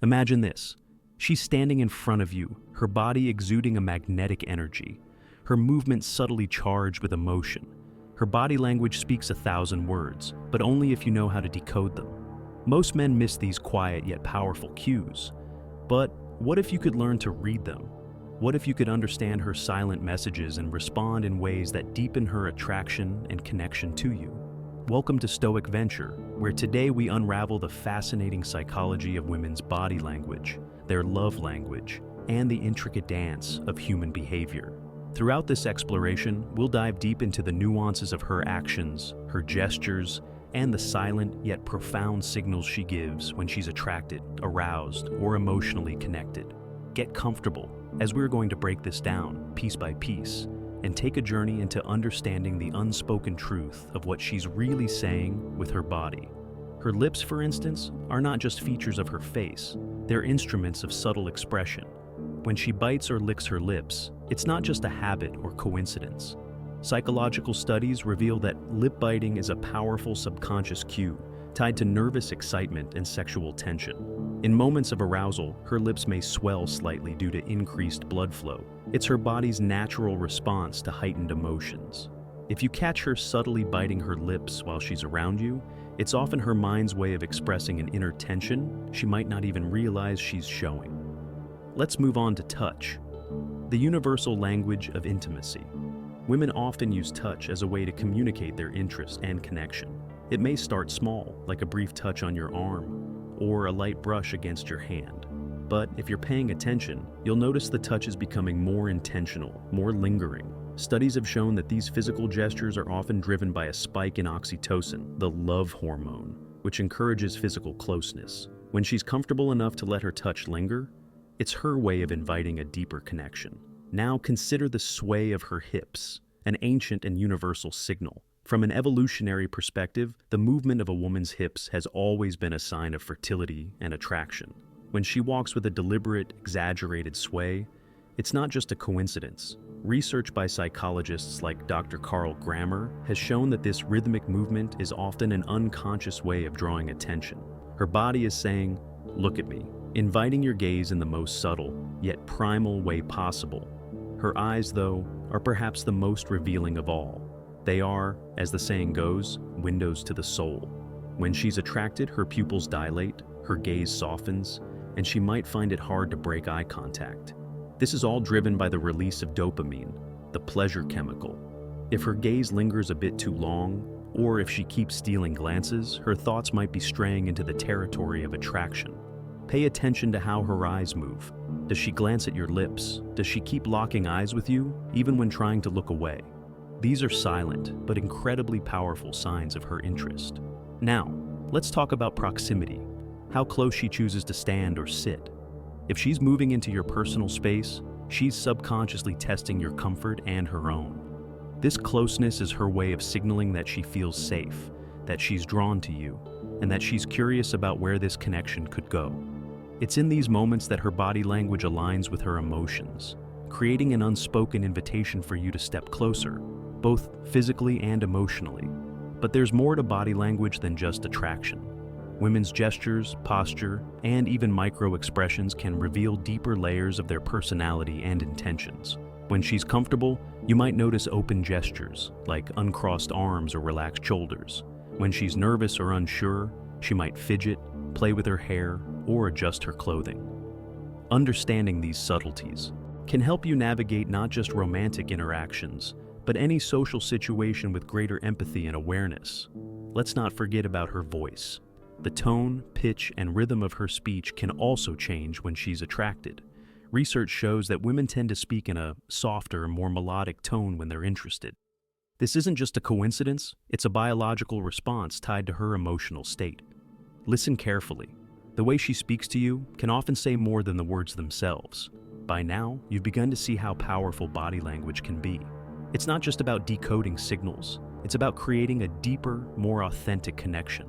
Imagine this. She's standing in front of you, her body exuding a magnetic energy, her movements subtly charged with emotion. Her body language speaks 1,000 words, but only if you know how to decode them. Most men miss these quiet yet powerful cues. But what if you could learn to read them? What if you could understand her silent messages and respond in ways that deepen her attraction and connection to you? Welcome to Stoic Venture, where today we unravel the fascinating psychology of women's body language, their love language, and the intricate dance of human behavior. Throughout this exploration, we'll dive deep into the nuances of her actions, her gestures, and the silent yet profound signals she gives when she's attracted, aroused, or emotionally connected. Get comfortable, as we're going to break this down piece by piece and take a journey into understanding the unspoken truth of what she's really saying with her body. Her lips, for instance, are not just features of her face, they're instruments of subtle expression. When she bites or licks her lips, it's not just a habit or coincidence. Psychological studies reveal that lip biting is a powerful subconscious cue tied to nervous excitement and sexual tension. In moments of arousal, her lips may swell slightly due to increased blood flow. It's her body's natural response to heightened emotions. If you catch her subtly biting her lips while she's around you, it's often her mind's way of expressing an inner tension she might not even realize she's showing. Let's move on to touch, the universal language of intimacy. Women often use touch as a way to communicate their interest and connection. It may start small, like a brief touch on your arm, or a light brush against your hand. But if you're paying attention, you'll notice the touch is becoming more intentional, more lingering. Studies have shown that these physical gestures are often driven by a spike in oxytocin, the love hormone, which encourages physical closeness. When she's comfortable enough to let her touch linger, it's her way of inviting a deeper connection. Now consider the sway of her hips, an ancient and universal signal. From an evolutionary perspective, the movement of a woman's hips has always been a sign of fertility and attraction. When she walks with a deliberate, exaggerated sway, it's not just a coincidence. Research by psychologists like Dr. Carl Grammer has shown that this rhythmic movement is often an unconscious way of drawing attention. Her body is saying, "Look at me," inviting your gaze in the most subtle, yet primal way possible. Her eyes, though, are perhaps the most revealing of all. They are, as the saying goes, windows to the soul. When she's attracted, her pupils dilate, her gaze softens, and she might find it hard to break eye contact. This is all driven by the release of dopamine, the pleasure chemical. If her gaze lingers a bit too long, or if she keeps stealing glances, her thoughts might be straying into the territory of attraction. Pay attention to how her eyes move. Does she glance at your lips? Does she keep locking eyes with you, even when trying to look away? These are silent, but incredibly powerful signs of her interest. Now, let's talk about proximity, how close she chooses to stand or sit. If she's moving into your personal space, she's subconsciously testing your comfort and her own. This closeness is her way of signaling that she feels safe, that she's drawn to you, and that she's curious about where this connection could go. It's in these moments that her body language aligns with her emotions, creating an unspoken invitation for you to step closer, both physically and emotionally. But there's more to body language than just attraction. Women's gestures, posture, and even micro-expressions can reveal deeper layers of their personality and intentions. When she's comfortable, you might notice open gestures, like uncrossed arms or relaxed shoulders. When she's nervous or unsure, she might fidget, play with her hair, or adjust her clothing. Understanding these subtleties can help you navigate not just romantic interactions, but any social situation with greater empathy and awareness. Let's not forget about her voice. The tone, pitch, and rhythm of her speech can also change when she's attracted. Research shows that women tend to speak in a softer, more melodic tone when they're interested. This isn't just a coincidence, it's a biological response tied to her emotional state. Listen carefully. The way she speaks to you can often say more than the words themselves. By now, you've begun to see how powerful body language can be. It's not just about decoding signals, it's about creating a deeper, more authentic connection.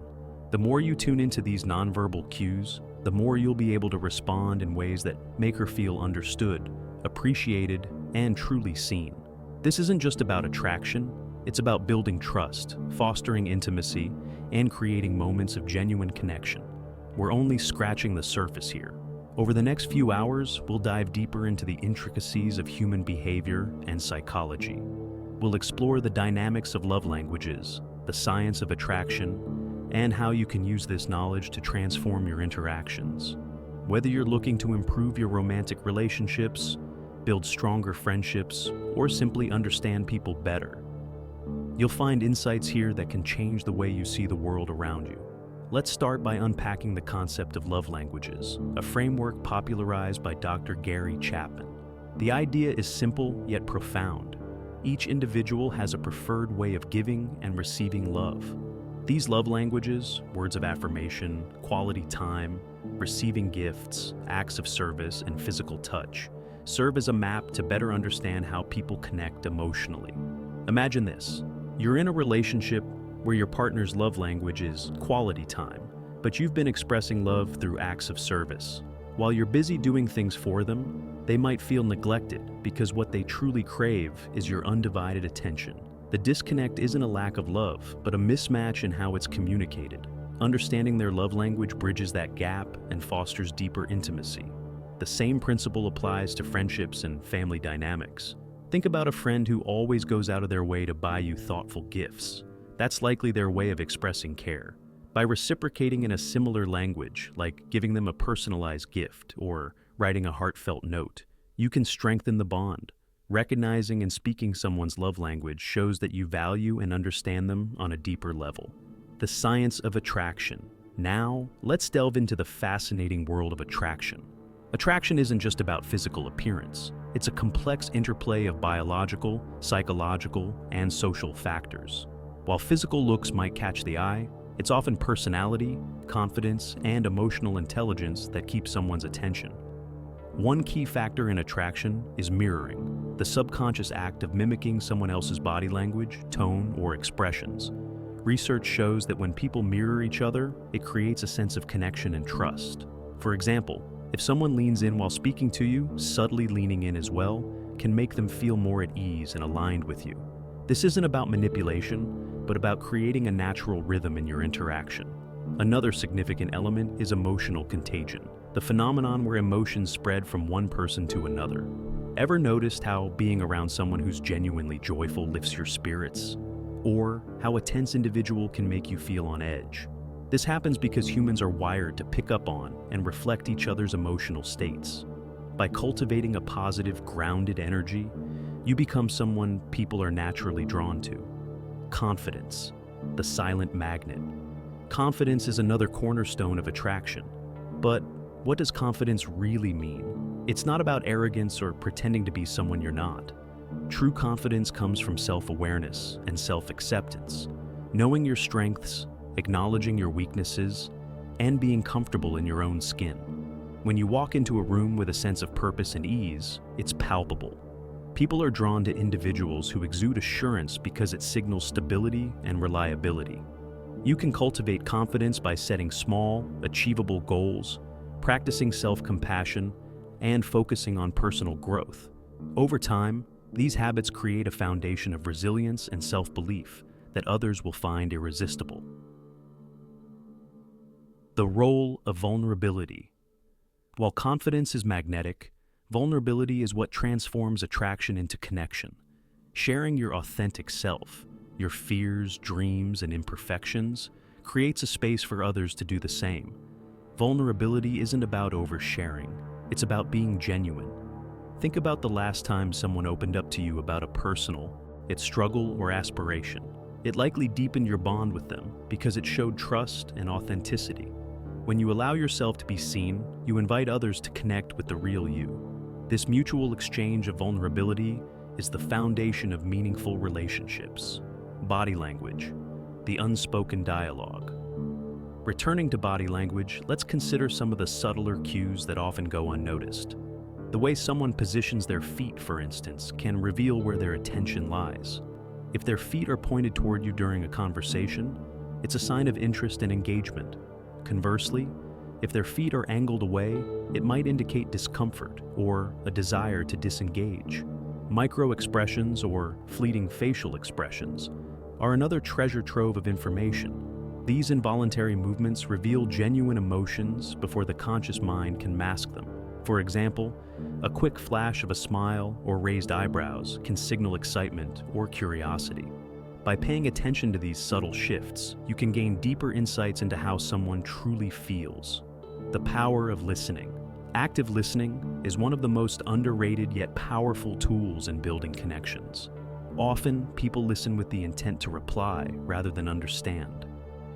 The more you tune into these nonverbal cues, the more you'll be able to respond in ways that make her feel understood, appreciated, and truly seen. This isn't just about attraction, it's about building trust, fostering intimacy, and creating moments of genuine connection. We're only scratching the surface here. Over the next few hours, we'll dive deeper into the intricacies of human behavior and psychology. We'll explore the dynamics of love languages, the science of attraction, and how you can use this knowledge to transform your interactions. Whether you're looking to improve your romantic relationships, build stronger friendships, or simply understand people better, you'll find insights here that can change the way you see the world around you. Let's start by unpacking the concept of love languages, a framework popularized by Dr. Gary Chapman. The idea is simple yet profound. Each individual has a preferred way of giving and receiving love. These love languages, words of affirmation, quality time, receiving gifts, acts of service, and physical touch, serve as a map to better understand how people connect emotionally. Imagine this. You're in a relationship where your partner's love language is quality time, but you've been expressing love through acts of service. While you're busy doing things for them, they might feel neglected because what they truly crave is your undivided attention. The disconnect isn't a lack of love, but a mismatch in how it's communicated. Understanding their love language bridges that gap and fosters deeper intimacy. The same principle applies to friendships and family dynamics. Think about a friend who always goes out of their way to buy you thoughtful gifts. That's likely their way of expressing care. By reciprocating in a similar language, like giving them a personalized gift or writing a heartfelt note, you can strengthen the bond. Recognizing and speaking someone's love language shows that you value and understand them on a deeper level. The science of attraction. Now, let's delve into the fascinating world of attraction. Attraction isn't just about physical appearance. It's a complex interplay of biological, psychological, and social factors. While physical looks might catch the eye, it's often personality, confidence, and emotional intelligence that keep someone's attention. One key factor in attraction is mirroring, the subconscious act of mimicking someone else's body language, tone, or expressions. Research shows that when people mirror each other, it creates a sense of connection and trust. For example, if someone leans in while speaking to you, subtly leaning in as well can make them feel more at ease and aligned with you. This isn't about manipulation, but about creating a natural rhythm in your interaction. Another significant element is emotional contagion, the phenomenon where emotions spread from one person to another. Ever noticed how being around someone who's genuinely joyful lifts your spirits? Or how a tense individual can make you feel on edge? This happens because humans are wired to pick up on and reflect each other's emotional states. By cultivating a positive, grounded energy, you become someone people are naturally drawn to. Confidence, the silent magnet. Confidence is another cornerstone of attraction. But what does confidence really mean? It's not about arrogance or pretending to be someone you're not. True confidence comes from self-awareness and self-acceptance, knowing your strengths, acknowledging your weaknesses, and being comfortable in your own skin. When you walk into a room with a sense of purpose and ease, it's palpable. People are drawn to individuals who exude assurance because it signals stability and reliability. You can cultivate confidence by setting small, achievable goals, practicing self-compassion, and focusing on personal growth. Over time, these habits create a foundation of resilience and self-belief that others will find irresistible. The role of vulnerability. While confidence is magnetic, vulnerability is what transforms attraction into connection. Sharing your authentic self, your fears, dreams, and imperfections, creates a space for others to do the same. Vulnerability isn't about oversharing, it's about being genuine. Think about the last time someone opened up to you about a personal, its struggle or aspiration. It likely deepened your bond with them because it showed trust and authenticity. When you allow yourself to be seen, you invite others to connect with the real you. This mutual exchange of vulnerability is the foundation of meaningful relationships. Body language, the unspoken dialogue. Returning to body language, let's consider some of the subtler cues that often go unnoticed. The way someone positions their feet, for instance, can reveal where their attention lies. If their feet are pointed toward you during a conversation, it's a sign of interest and engagement. Conversely, if their feet are angled away, it might indicate discomfort or a desire to disengage. Micro-expressions or fleeting facial expressions are another treasure trove of information. These involuntary movements reveal genuine emotions before the conscious mind can mask them. For example, a quick flash of a smile or raised eyebrows can signal excitement or curiosity. By paying attention to these subtle shifts, you can gain deeper insights into how someone truly feels. The power of listening. Active listening is one of the most underrated yet powerful tools in building connections. Often, people listen with the intent to reply rather than understand.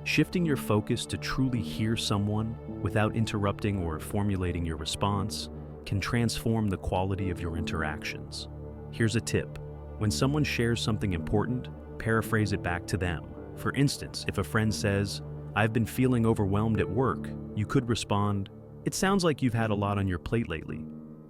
Shifting your focus to truly hear someone without interrupting or formulating your response can transform the quality of your interactions. Here's a tip. When someone shares something important, paraphrase it back to them. For instance, if a friend says, "I've been feeling overwhelmed at work," you could respond, "It sounds like you've had a lot on your plate lately."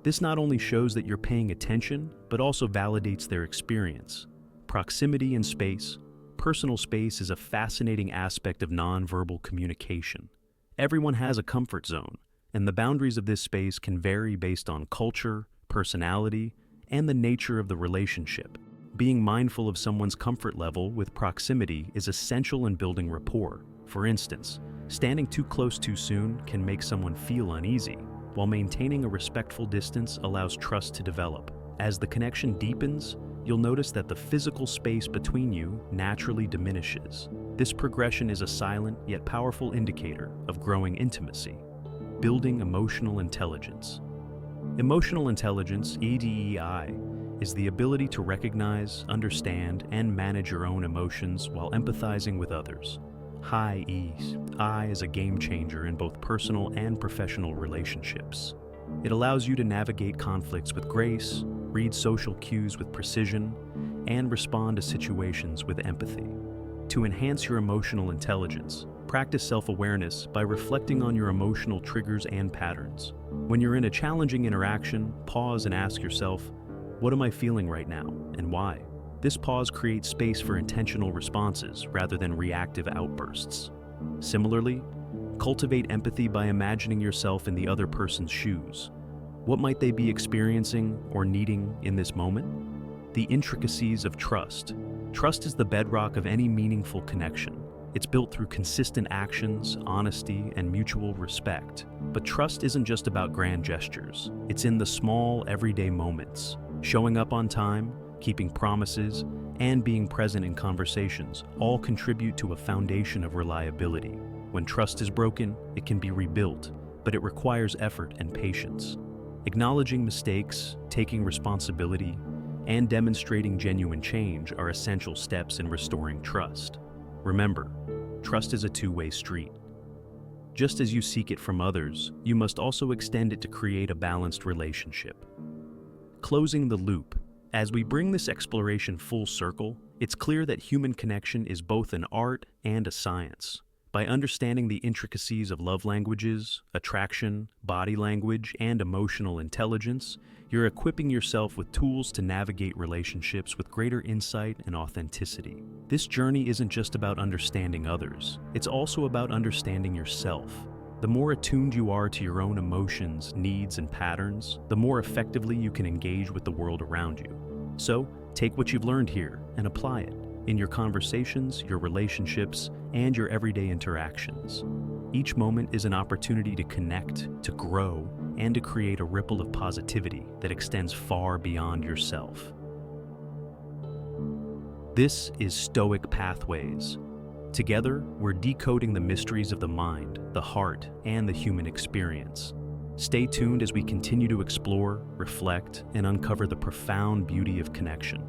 This not only shows that you're paying attention, but also validates their experience. Proximity and space. Personal space is a fascinating aspect of nonverbal communication. Everyone has a comfort zone, and the boundaries of this space can vary based on culture, personality, and the nature of the relationship. Being mindful of someone's comfort level with proximity is essential in building rapport. For instance, standing too close too soon can make someone feel uneasy, while maintaining a respectful distance allows trust to develop. As the connection deepens, you'll notice that the physical space between you naturally diminishes. This progression is a silent yet powerful indicator of growing intimacy. Building emotional intelligence. Emotional intelligence, EDEI, is the ability to recognize, understand, and manage your own emotions while empathizing with others. High I is a game changer in both personal and professional relationships. It allows you to navigate conflicts with grace, read social cues with precision, and respond to situations with empathy. To enhance your emotional intelligence, practice self-awareness by reflecting on your emotional triggers and patterns. When you're in a challenging interaction, pause and ask yourself, "What am I feeling right now, and why?" This pause creates space for intentional responses rather than reactive outbursts. Similarly, cultivate empathy by imagining yourself in the other person's shoes. What might they be experiencing or needing in this moment? The intricacies of trust. Trust is the bedrock of any meaningful connection. It's built through consistent actions, honesty, and mutual respect. But trust isn't just about grand gestures. It's in the small, everyday moments. Showing up on time, keeping promises, and being present in conversations all contribute to a foundation of reliability. When trust is broken, it can be rebuilt, but it requires effort and patience. Acknowledging mistakes, taking responsibility, and demonstrating genuine change are essential steps in restoring trust. Remember, trust is a two-way street. Just as you seek it from others, you must also extend it to create a balanced relationship. Closing the loop. As we bring this exploration full circle, it's clear that human connection is both an art and a science. By understanding the intricacies of love languages, attraction, body language, and emotional intelligence, you're equipping yourself with tools to navigate relationships with greater insight and authenticity. This journey isn't just about understanding others, it's also about understanding yourself. The more attuned you are to your own emotions, needs, and patterns, the more effectively you can engage with the world around you. So, take what you've learned here and apply it in your conversations, your relationships, and your everyday interactions. Each moment is an opportunity to connect, to grow, and to create a ripple of positivity that extends far beyond yourself. This is Stoic Pathways. Together, we're decoding the mysteries of the mind, the heart, and the human experience. Stay tuned as we continue to explore, reflect, and uncover the profound beauty of connection.